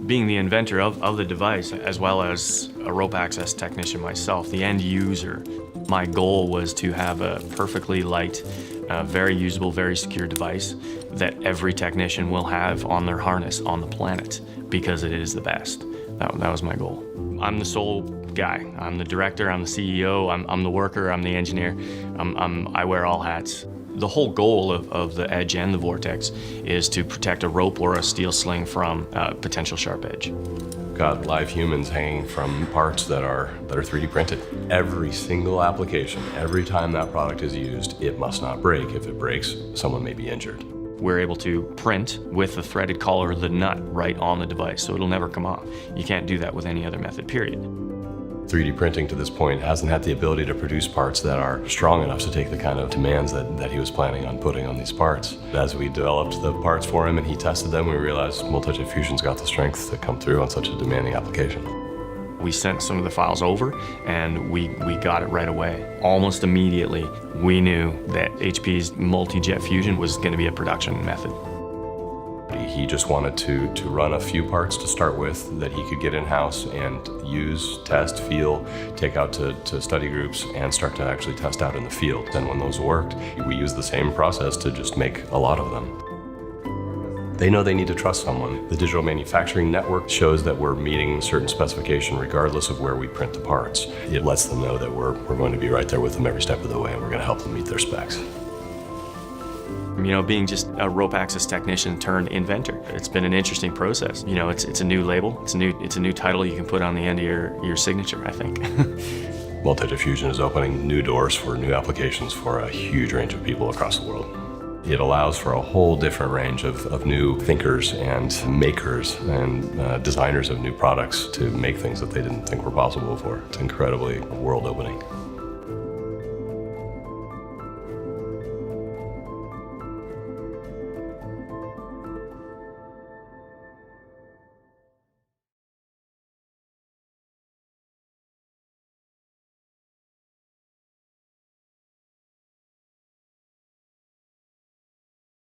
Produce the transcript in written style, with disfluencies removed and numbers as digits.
Being the inventor of the device, as well as a rope access technician myself, the end user, my goal was to have a perfectly light, very usable, very secure device that every technician will have on their harness on the planet, because it is the best. That was my goal. I'm the sole guy. I'm the director, I'm the CEO, I'm the worker, I'm the engineer. I wear all hats. The whole goal of the edge and the vortex is to protect a rope or a steel sling from a potential sharp edge. Got live humans hanging from parts that are 3D printed. Every single application, every time that product is used, it must not break. If it breaks, someone may be injured. We're able to print with the threaded collar the nut right on the device, so it'll never come off. You can't do that with any other method, period. 3D printing to this point hasn't had the ability to produce parts that are strong enough to take the kind of demands that he was planning on putting on these parts. As we developed the parts for him and he tested them, we realized multi-jet fusion's got the strength to come through on such a demanding application. We sent some of the files over and we got it right away. Almost immediately, we knew that HP's multi-jet fusion was going to be a production method. He just wanted to run a few parts to start with that he could get in-house and use, test, feel, take out to study groups and start to actually test out in the field. And when those worked, we used the same process to just make a lot of them. They know they need to trust someone. The digital manufacturing network shows that we're meeting a certain specification regardless of where we print the parts. It lets them know that we're going to be right there with them every step of the way and we're going to help them meet their specs. You know, being just a rope access technician turned inventor, it's been an interesting process. You know, it's a new label, it's a new title you can put on the end of your signature, I think. Multi-jet fusion is opening new doors for new applications for a huge range of people across the world. It allows for a whole different range of new thinkers and makers and designers of new products to make things that they didn't think were possible before. It's incredibly world-opening.